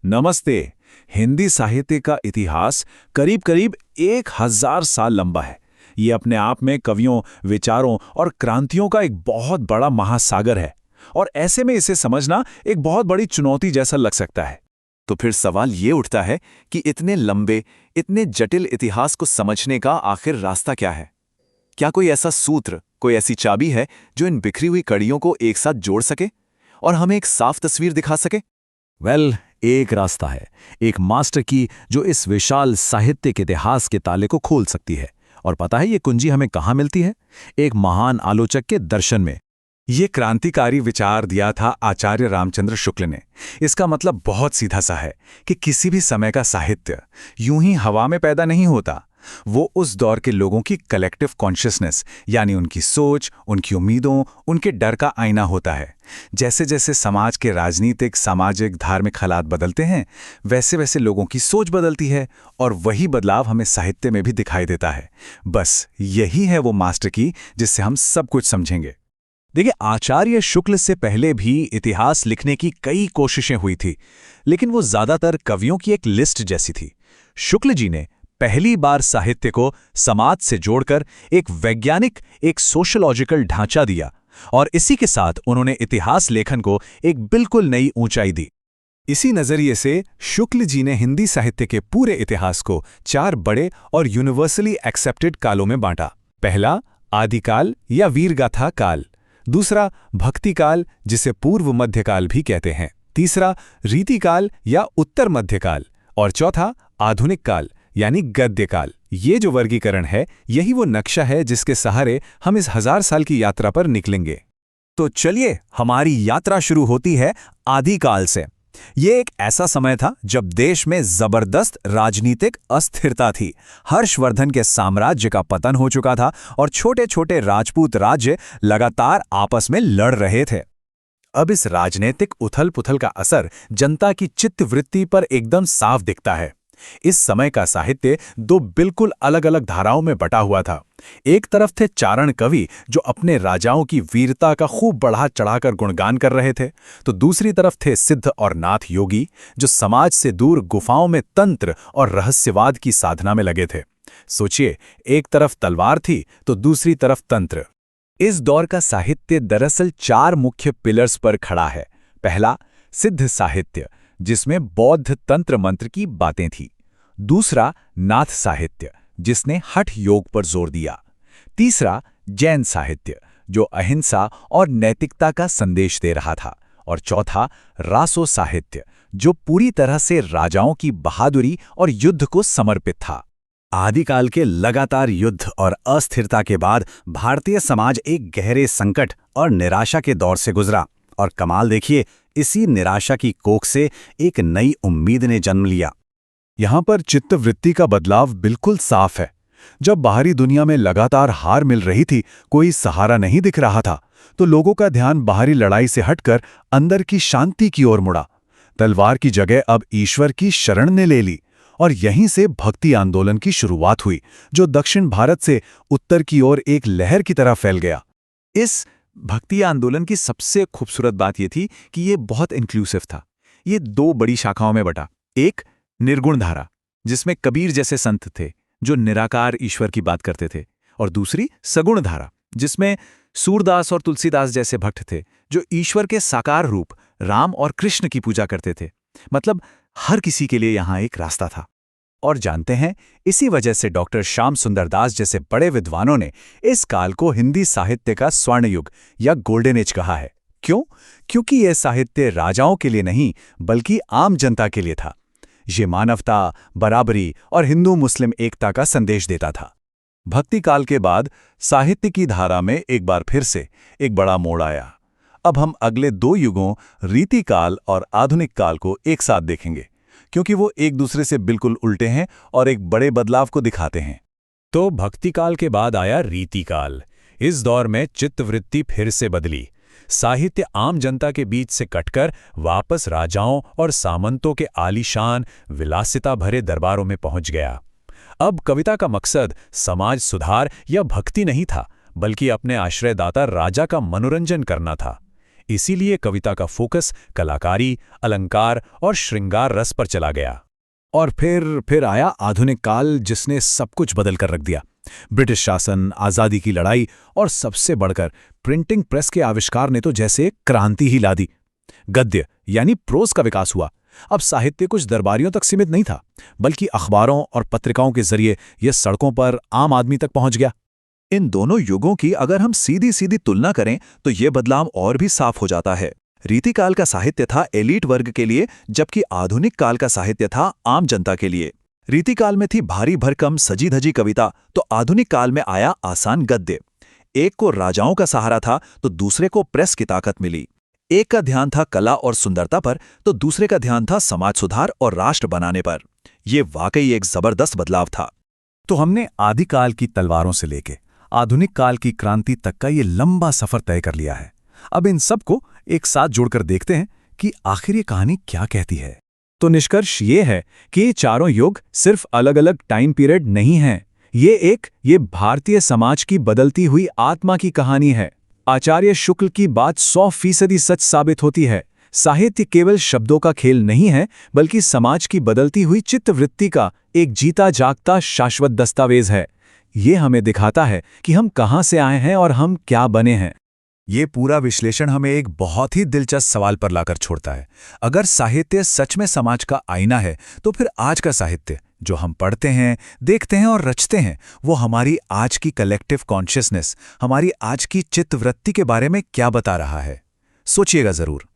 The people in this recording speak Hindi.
नमस्ते। हिंदी साहित्य का इतिहास करीब करीब 1000 साल लंबा है। ये अपने आप में कवियों, विचारों और क्रांतियों का एक बहुत बड़ा महासागर है और ऐसे में इसे समझना एक बहुत बड़ी चुनौती जैसा लग सकता है। तो फिर सवाल ये उठता है कि इतने लंबे, इतने जटिल इतिहास को समझने का आखिर रास्ता क्या है? क्या कोई ऐसा सूत्र, कोई ऐसी चाबी है जो इन बिखरी हुई कड़ियों को एक साथ जोड़ सके और हमें एक साफ तस्वीर दिखा सके? एक रास्ता है, एक मास्टर की जो इस विशाल साहित्यिक इतिहास के ताले को खोल सकती है। और पता है ये कुंजी हमें कहाँ मिलती है? एक महान आलोचक के दर्शन में। ये क्रांतिकारी विचार दिया था आचार्य रामचंद्र शुक्ल ने। इसका मतलब बहुत सीधा सा है कि किसी भी समय का साहित्य यूं ही हवा में पैदा नहीं होता। वो उस दौर के लोगों की कलेक्टिव कॉन्शियसनेस, यानी उनकी सोच, उनकी उम्मीदों, उनके डर का आईना होता है। जैसे जैसे समाज के राजनीतिक, सामाजिक, धार्मिक हालात बदलते हैं, वैसे वैसे लोगों की सोच बदलती है और वही बदलाव हमें साहित्य में भी दिखाई देता है। बस यही है वो मास्टर की जिससे हम सब कुछ समझेंगे। देखिए, आचार्य शुक्ल से पहले भी इतिहास लिखने की कई कोशिशें हुई थी, लेकिन वो ज्यादातर कवियों की एक लिस्ट जैसी थी। शुक्ल जी ने पहली बार साहित्य को समाज से जोड़कर एक वैज्ञानिक, एक सोशलॉजिकल ढांचा दिया और इसी के साथ उन्होंने इतिहास लेखन को एक बिल्कुल नई ऊंचाई दी। इसी नजरिए से शुक्ल जी ने हिंदी साहित्य के पूरे इतिहास को 4 बड़े और यूनिवर्सली एक्सेप्टेड कालों में बांटा। पहला, आदिकाल या वीरगाथा काल। दूसरा, भक्तिकाल, जिसे पूर्व मध्यकाल भी कहते हैं। तीसरा, रीतिकाल या उत्तर मध्यकाल। और चौथा, आधुनिक काल यानी गद्यकाल। ये जो वर्गीकरण है, यही वो नक्शा है जिसके सहारे हम इस 1000 साल की यात्रा पर निकलेंगे। तो चलिए, हमारी यात्रा शुरू होती है आदिकाल से। ये एक ऐसा समय था जब देश में जबरदस्त राजनीतिक अस्थिरता थी। हर्षवर्धन के साम्राज्य का पतन हो चुका था और छोटे छोटे राजपूत राज्य लगातार आपस में लड़ रहे थे। अब इस राजनीतिक उथल-पुथल का असर जनता की चित्तवृत्ति पर एकदम साफ दिखता है। इस समय का साहित्य 2 बिल्कुल अलग अलग धाराओं में बटा हुआ था। एक तरफ थे चारण कवि जो अपने राजाओं की वीरता का खूब बढ़ा चढ़ाकर गुणगान कर रहे थे, तो दूसरी तरफ थे सिद्ध और नाथ योगी जो समाज से दूर गुफाओं में तंत्र और रहस्यवाद की साधना में लगे थे। सोचिए, एक तरफ तलवार थी तो दूसरी तरफ तंत्र। इस दौर का साहित्य दरअसल 4 मुख्य पिलर्स पर खड़ा है। पहला, सिद्ध साहित्य, जिसमें बौद्ध तंत्र मंत्र की बातें थी। दूसरा, नाथ साहित्य, जिसने हठ योग पर जोर दिया। तीसरा, जैन साहित्य, जो अहिंसा और नैतिकता का संदेश दे रहा था। और चौथा, रासो साहित्य, जो पूरी तरह से राजाओं की बहादुरी और युद्ध को समर्पित था। आदिकाल के लगातार युद्ध और अस्थिरता के बाद भारतीय समाज एक गहरे संकट और निराशा के दौर से गुजरा। और कमाल देखिए, इसी निराशा की कोख से एक नई उम्मीद ने जन्म लिया। यहाँ पर चित्तवृत्ति का बदलाव बिल्कुल साफ है। जब बाहरी दुनिया में लगातार हार मिल रही थी, कोई सहारा नहीं दिख रहा था, तो लोगों का ध्यान बाहरी लड़ाई से हटकर अंदर की शांति की ओर मुड़ा। तलवार की जगह अब ईश्वर की शरण ने ले ली और यहीं से भक्ति आंदोलन की शुरुआत हुई, जो दक्षिण भारत से उत्तर की ओर एक लहर की तरह फैल गया। इस भक्ति आंदोलन की सबसे खूबसूरत बात यह थी कि ये बहुत इंक्लूसिव था। ये 2 बड़ी शाखाओं में बटा। एक, निर्गुण धारा, जिसमें कबीर जैसे संत थे जो निराकार ईश्वर की बात करते थे, और दूसरी, सगुण धारा, जिसमें सूरदास और तुलसीदास जैसे भक्त थे जो ईश्वर के साकार रूप राम और कृष्ण की पूजा करते थे। मतलब हर किसी के लिए यहाँ एक रास्ता था। और जानते हैं, इसी वजह से डॉक्टर श्याम सुंदर दास जैसे बड़े विद्वानों ने इस काल को हिंदी साहित्य का स्वर्ण युग या गोल्डन एज कहा है। क्यों? क्योंकि यह साहित्य राजाओं के लिए नहीं बल्कि आम जनता के लिए था। ये मानवता, बराबरी और हिंदू मुस्लिम एकता का संदेश देता था। भक्ति काल के बाद साहित्य की धारा में एक बार फिर से एक बड़ा मोड़ आया। अब हम अगले 2 युगों, रीतिकाल और आधुनिक काल को एक साथ देखेंगे, क्योंकि वो एक दूसरे से बिल्कुल उल्टे हैं और एक बड़े बदलाव को दिखाते हैं। तो भक्तिकाल के बाद आया रीतिकाल। इस दौर में चित्तवृत्ति फिर से बदली। साहित्य आम जनता के बीच से कटकर वापस राजाओं और सामंतों के आलीशान, विलासिता भरे दरबारों में पहुंच गया। अब कविता का मकसद समाज सुधार या भक्ति नहीं था, बल्कि अपने आश्रयदाता राजा का मनोरंजन करना था। इसीलिए कविता का फोकस कलाकारी, अलंकार और श्रृंगार रस पर चला गया। और फिर आया आधुनिक काल, जिसने सब कुछ बदल कर रख दिया। ब्रिटिश शासन, आज़ादी की लड़ाई और सबसे बढ़कर प्रिंटिंग प्रेस के आविष्कार ने तो जैसे क्रांति ही ला दी। गद्य यानी प्रोज का विकास हुआ। अब साहित्य कुछ दरबारियों तक सीमित नहीं था, बल्कि अखबारों और पत्रिकाओं के जरिए यह सड़कों पर आम आदमी तक पहुंच गया। इन दोनों युगों की अगर हम सीधी सीधी तुलना करें तो ये बदलाव और भी साफ हो जाता है। रीतिकाल का साहित्य था एलीट वर्ग के लिए, जबकि आधुनिक काल का साहित्य था आम जनता के लिए। रीतिकाल में थी भारी भरकम सजी धजी कविता, तो आधुनिक काल में आया आसान गद्य। एक को राजाओं का सहारा था तो दूसरे को प्रेस की ताकत मिली। एक का ध्यान था कला और सुंदरता पर तो दूसरे का ध्यान था समाज सुधार और राष्ट्र बनाने पर। यह वाकई एक जबरदस्त बदलाव था। तो हमने आदिकाल की तलवारों से लेके आधुनिक काल की क्रांति तक का ये लंबा सफर तय कर लिया है। अब इन सबको एक साथ जोड़कर देखते हैं कि आखिर ये कहानी क्या कहती है। तो निष्कर्ष ये है कि ये चारों युग सिर्फ अलग अलग टाइम पीरियड नहीं हैं। ये भारतीय समाज की बदलती हुई आत्मा की कहानी है। आचार्य शुक्ल की बात 100% सच साबित होती है। साहित्य केवल शब्दों का खेल नहीं है, बल्कि समाज की बदलती हुई चित्तवृत्ति का एक जीता जागता शाश्वत दस्तावेज है। ये हमें दिखाता है कि हम कहाँ से आए हैं और हम क्या बने हैं। ये पूरा विश्लेषण हमें एक बहुत ही दिलचस्प सवाल पर लाकर छोड़ता है। अगर साहित्य सच में समाज का आईना है, तो फिर आज का साहित्य जो हम पढ़ते हैं, देखते हैं और रचते हैं, वो हमारी आज की कलेक्टिव कॉन्शियसनेस, हमारी आज की चित्तवृत्ति के बारे में क्या बता रहा है? सोचिएगा जरूर।